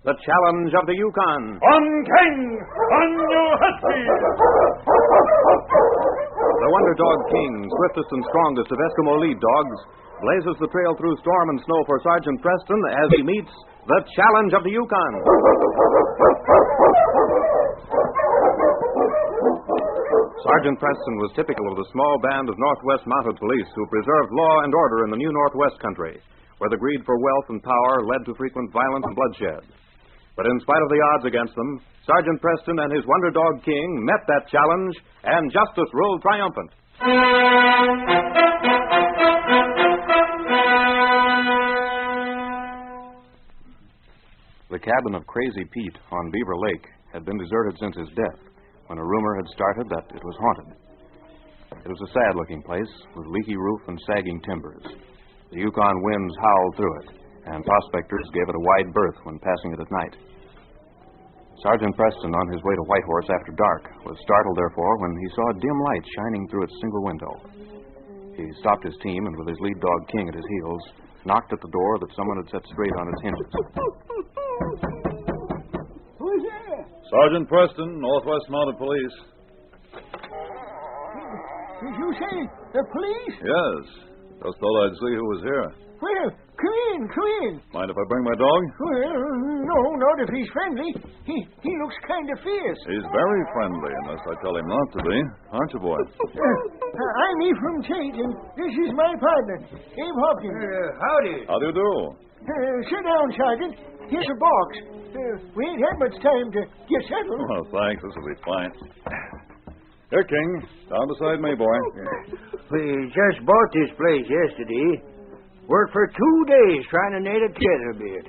the challenge of the Yukon. On King! On your head, please! The Wonder Dog King, swiftest and strongest of Eskimo lead dogs, blazes the trail through storm and snow for Sergeant Preston as he meets the challenge of the Yukon. Sergeant Preston was typical of the small band of Northwest Mounted Police who preserved law and order in the new Northwest country, where the greed for wealth and power led to frequent violence and bloodshed. But in spite of the odds against them, Sergeant Preston and his Wonder Dog King met that challenge, and justice ruled triumphant. The cabin of Crazy Pete on Beaver Lake had been deserted since his death, when a rumor had started that it was haunted. It was a sad-looking place, with leaky roof and sagging timbers. The Yukon winds howled through it, and prospectors gave it a wide berth when passing it at night. Sergeant Preston, on his way to Whitehorse after dark, was startled, therefore, when he saw a dim light shining through its single window. He stopped his team, and with his lead dog King at his heels, knocked at the door that someone had set straight on its hinges. Who's there? Sergeant Preston, Northwest Mounted Police. Did you say the police? Yes. Just thought I'd see who was here. Well, come in. Mind if I bring my dog? Well, no, not if he's friendly. He looks kind of fierce. He's very friendly, unless I tell him not to be. Aren't you, boy? I'm Ephraim Tate, and this is my partner, Abe Hopkins. Howdy. How do you do? Sit down, Sergeant. Here's a box. We ain't had much time to get settled. Oh, thanks. This will be fine. Here, King. Down beside me, boy. We just bought this place yesterday. Worked for 2 days trying to nail it together a bit.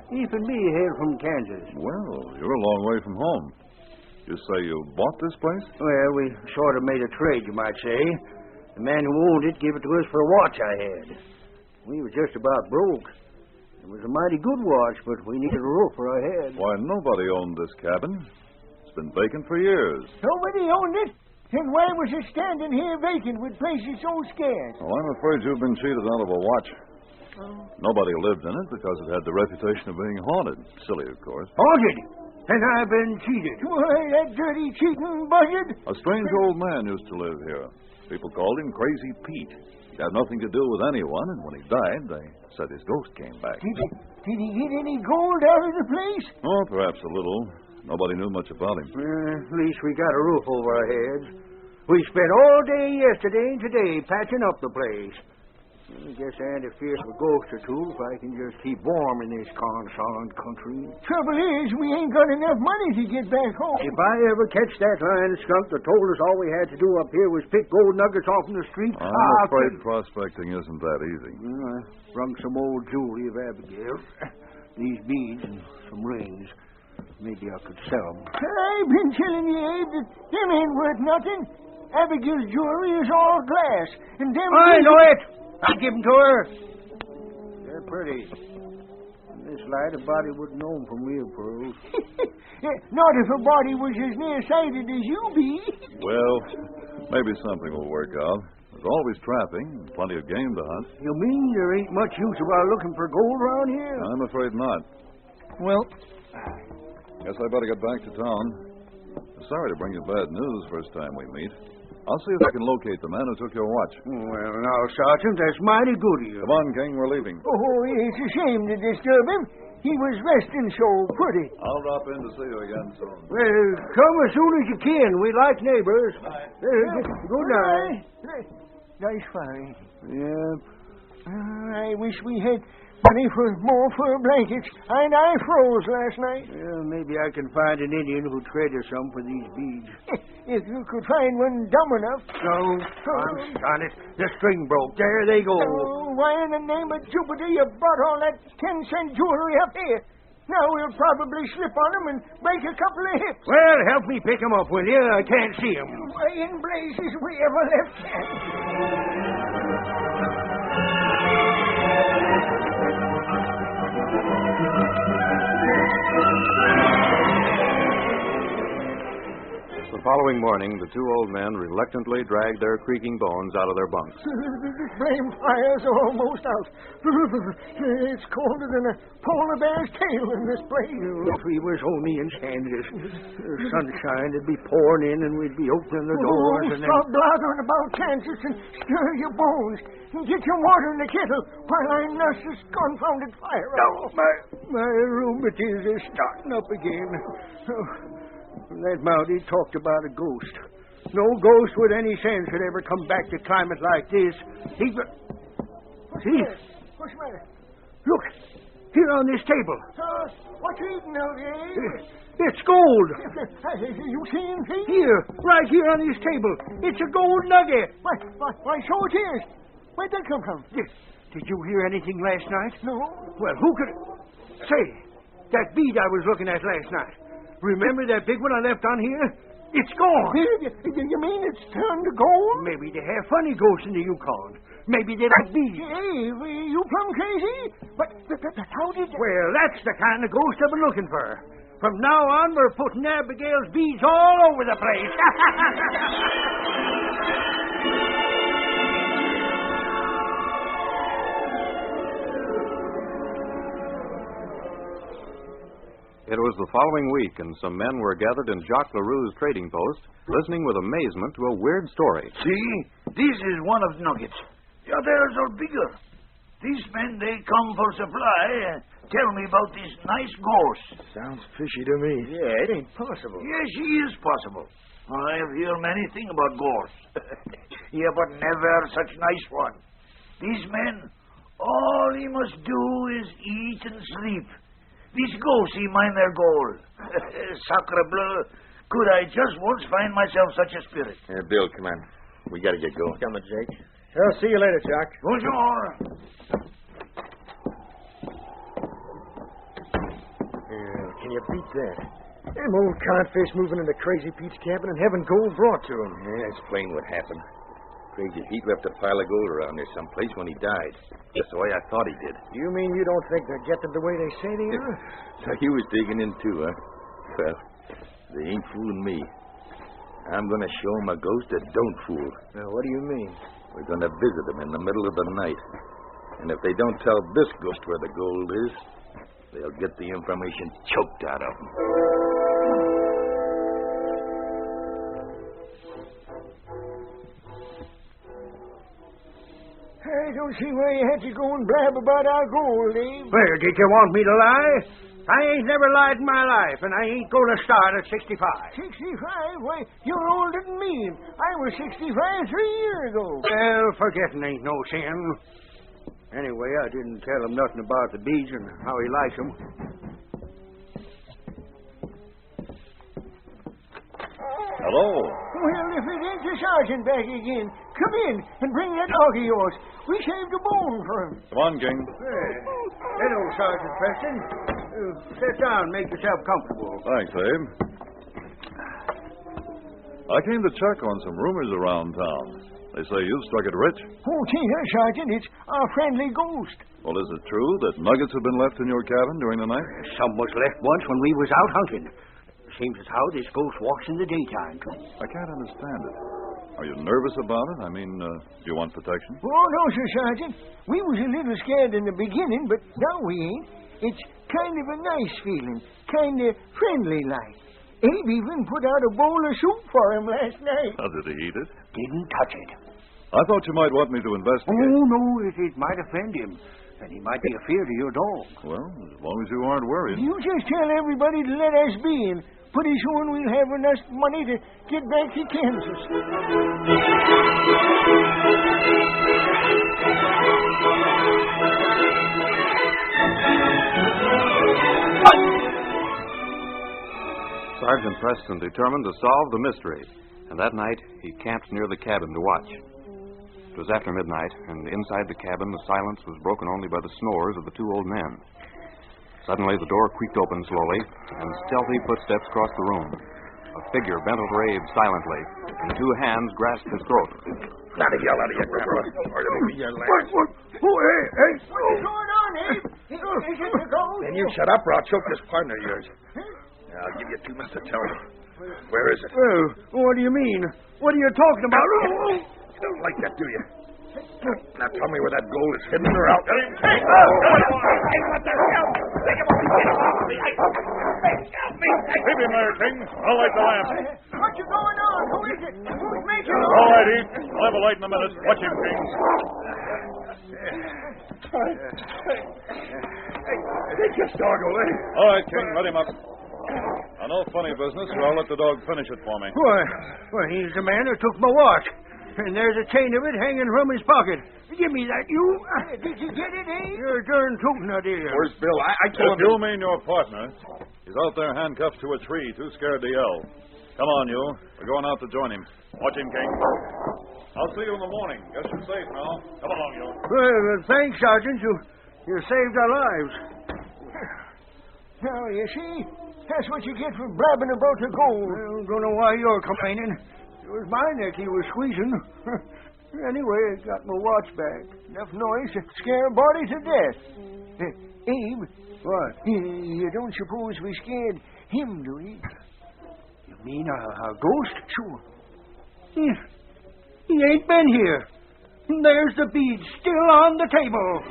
Even me hail from Kansas. Well, you're a long way from home. You say you bought this place? Well, we sort of made a trade, you might say. The man who owned it gave it to us for a watch I had. We were just about broke. It was a mighty good watch, but we needed a roof for our head. Why, nobody owned this cabin. It's been vacant for years. Nobody owned it? Then why was it standing here vacant with places so scarce? Well, I'm afraid you've been cheated out of a watch. Nobody lived in it because it had the reputation of being haunted. Silly, of course. Haunted? And I've been cheated. Why, that dirty cheating buzzard? A strange old man used to live here. People called him Crazy Pete. He had nothing to do with anyone, and when he died, they said his ghost came back. Did he get any gold out of the place? Oh, perhaps a little. Nobody knew much about him. At least we got a roof over our heads. We spent all day yesterday and today patching up the place. I guess I had to face a ghost or two if I can just keep warm in this consarned country. Trouble is, we ain't got enough money to get back home. If I ever catch that lying skunk that told us all we had to do up here was pick gold nuggets off in the street, I'm afraid prospecting isn't that easy. I brung some old jewelry of Abigail. These beads and some rings. Maybe I could sell them. I've been telling you, Abe, that them ain't worth nothing. Abigail's jewelry is all glass, and them... I know it! I'll give them to her. They're pretty. In this light, a body wouldn't know them from real pearls. Not if a body was as nearsighted as you be. Well, maybe something will work out. There's always trapping and plenty of game to hunt. You mean there ain't much use of our looking for gold around here? I'm afraid not. Well, guess I better get back to town. I'm sorry to bring you bad news first time we meet. I'll see if I can locate the man who took your watch. Well, now, Sergeant, that's mighty good of you. Come on, King, we're leaving. Oh, it's a shame to disturb him. He was resting so pretty. I'll drop in to see you again soon. Well, come as soon as you can. We like neighbors. Good night. Nice fire. Yep. I wish we had money for more fur blankets. And I froze last night. Well, maybe I can find an Indian who'd trade us some for these beads. If you could find one dumb enough. No, on it. The string broke. There they go. Oh, why in the name of Jupiter you brought all that 10-cent jewelry up here? Now we'll probably slip on them and break a couple of hips. Well, help me pick them up, will you? I can't see them. Why in blazes we ever left camp? The following morning, the two old men reluctantly dragged their creaking bones out of their bunks. The blame fire's almost out. It's colder than a polar bear's tail in this place. If we was only in Kansas, the sunshine would be pouring in and we'd be opening the doors and stop blathering about Kansas and stir your bones. And get your water in the kettle while I nurse this confounded fire. Oh, my rheumatiz is starting up again. That Mountie talked about a ghost. No ghost with any sense could ever come back to climate like this. See? What's the matter? Look, here on this table. What you eating out there? It's gold. You see anything? Here, right here on this table. It's a gold nugget. Why, so it is. Where'd that come from? Did you hear anything last night? No. Well, who could... Say, that bead I was looking at last night. Remember that big one I left on here? It's gone. You mean it's turned to gold? Maybe they have funny ghosts in the Yukon. Maybe they like beads. Hey, you plumb crazy? But how did... Well, that's the kind of ghost I've been looking for. From now on, we're putting Abigail's beads all over the place. It was the following week, and some men were gathered in Jacques Leroux's trading post, listening with amazement to a weird story. See? This is one of the nuggets. The others are bigger. These men, they come for supply. Tell me about this nice ghost. Sounds fishy to me. Yeah, it ain't possible. Yes, he is possible. I have heard many things about ghosts. Yeah, but never such nice one. These men, all he must do is eat and sleep. These ghosts, he mind their gold. Sacre bleu. Could I just once find myself such a spirit? Bill, come on. We gotta get going. Come on, Jake. I'll see you later, Jock. Bonjour. Can you beat that? Them old codfish moving into Crazy Pete's cabin and having gold brought to him. Yeah, it's plain what happened. Crazy Pete left a pile of gold around there someplace when he died. Just the way I thought he did. You mean you don't think they're getting the way they say they are? So you was digging in too, huh? Well, they ain't fooling me. I'm going to show 'em a ghost that don't fool. Now, what do you mean? We're going to visit them in the middle of the night. And if they don't tell this ghost where the gold is, they'll get the information choked out of them. I don't see why you had to go and blab about our gold, Dave. Well, did you want me to lie? I ain't never lied in my life, and I ain't going to start at 65. 65? Why, you're older than me. I was 65 3 years ago. Well, forgetting ain't no sin. Anyway, I didn't tell him nothing about the beads and how he likes them. Hello. Well, if it ain't the sergeant back again, come in and bring that dog of yours. We saved a bone for him. Come on, King. Hello, Sergeant Preston. Sit down, make yourself comfortable. Thanks, Abe. I came to check on some rumors around town. They say you struck it rich. Oh, Tina, Sergeant, it's our friendly ghost. Well, is it true that nuggets have been left in your cabin during the night? Some was left once when we was out hunting. Seems as how this ghost walks in the daytime, too. I can't understand it. Are you nervous about it? I mean, do you want protection? Oh, no, sir, Sergeant. We was a little scared in the beginning, but now we ain't. It's kind of a nice feeling, kind of friendly-like. Abe even put out a bowl of soup for him last night. How did he eat it? Didn't touch it. I thought you might want me to investigate. Oh, no, it might offend him. And he might be a fear to your dog. Well, as long as you aren't worried. You just tell everybody to let us be, and pretty soon we'll have enough money to get back to Kansas. Sergeant Preston determined to solve the mystery, and that night he camped near the cabin to watch. It was after midnight, and inside the cabin the silence was broken only by the snores of the two old men. Suddenly the door creaked open slowly, and stealthy footsteps crossed the room. A figure bent over Abe silently, and two hands grasped his throat. Not a yell out of your grandpa. Or it'll be your last. Hey! What's going on, Abe? Is it the ghost? And you shut up or I'll choke this partner of yours. I'll give you 2 minutes to tell me. Where is it? Oh, what do you mean? What are you talking about? You don't like that, do you? Now tell me where that gold is hidden or out. Hey, what the hell? Take him off! Get him off me! Help me! Keep him there, King. I'll light the lamp. What's going on? Who is it? Who's making it? All right, Eve. I'll have a light in a minute. Watch him, King. Take your dog away. All right, King. Let him up. Now, no funny business, or I'll let the dog finish it for me. Why, he's the man who took my watch. And there's a chain of it hanging from his pocket. Give me that, you. Did you get it, eh? You're darn tootin', I did. Where's Bill? I told If you mean your partner, he's out there handcuffed to a tree, too scared to yell. Come on, you. We're going out to join him. Watch him, King. I'll see you in the morning. Guess you're safe now. Come along, you. Well, thanks, Sergeant. You saved our lives. Now, you see, that's what you get for blabbing about the gold. Well, don't know why you're complaining. It was my neck he was squeezing. Anyway, I got my watch back. Enough noise to scare a body to death. Abe. What? You don't suppose we scared him, do you? You mean a ghost? Sure. He ain't been here. There's the bead still on the table.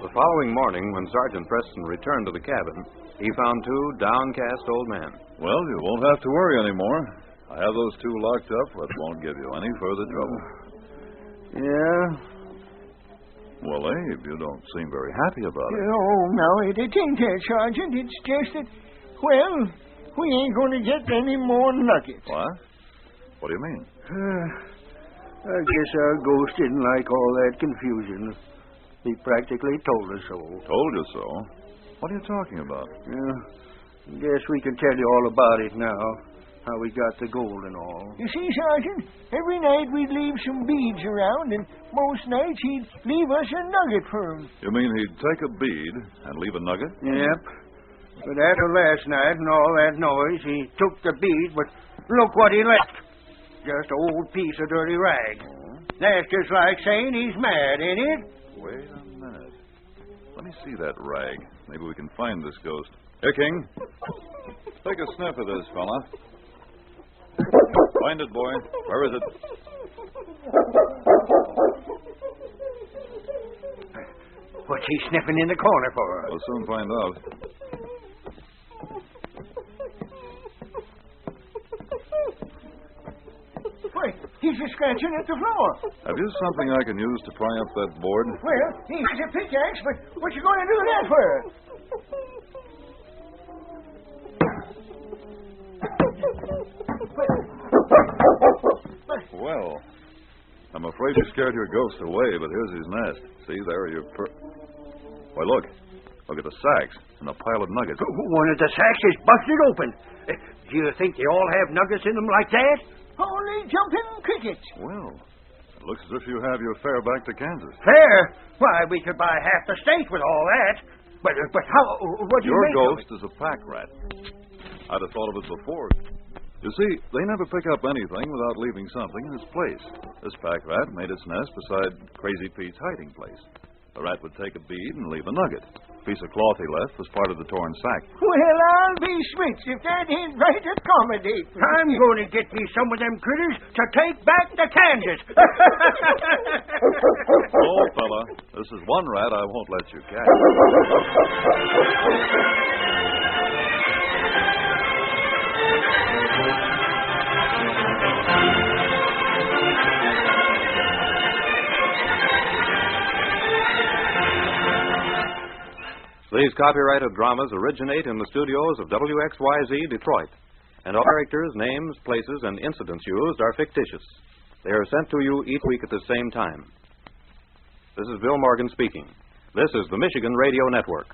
The following morning, when Sergeant Preston returned to the cabin, he found two downcast old men. Well, you won't have to worry anymore. I have those two locked up, but won't give you any further trouble. Yeah? Well, Abe, you don't seem very happy about it. Oh, no, it ain't that, Sergeant. It's just that, well, we ain't going to get any more nuggets. What? What do you mean? I guess our ghost didn't like all that confusion. He practically told us so. Told you so? What are you talking about? Yeah, guess we can tell you all about it now. How we got the gold and all. You see, Sergeant, every night we'd leave some beads around, and most nights he'd leave us a nugget for 'em. You mean he'd take a bead and leave a nugget? Yep. But after last night and all that noise, he took the bead, but look what he left. Just an old piece of dirty rag. Oh. That's just like saying he's mad, ain't it? Wait a minute. Let me see that rag. Maybe we can find this ghost. Here, King. Take a sniff of this, fella. Find it, boy. Where is it? What's he sniffing in the corner for? We'll soon find out. Wait, he's a scratching at the floor. Have you something I can use to pry up that board? Well, he has a pickaxe, but what you going to do that for? Well, I'm afraid you scared your ghost away, but here's his nest. See, there are your... Why, look. Look at the sacks and a pile of nuggets. One of the sacks is busted open. Do you think they all have nuggets in them like that? Holy jumping crickets. Well, it looks as if you have your fare back to Kansas. Fair? Why, we could buy half the state with all that. But how... What do you Your make of ghost is a pack rat. I'd have thought of it before. You see, they never pick up anything without leaving something in its place. This pack rat made its nest beside Crazy Pete's hiding place. The rat would take a bead and leave a nugget. A piece of cloth he left was part of the torn sack. Well, I'll be switched if that ain't right accommodating. I'm going to get me some of them critters to take back to Kansas. Oh, fella, this is one rat I won't let you catch. These copyrighted dramas originate in the studios of WXYZ Detroit, and all characters, names, places, and incidents used are fictitious. They are sent to you each week at the same time. This is Bill Morgan speaking. This is the Michigan Radio Network.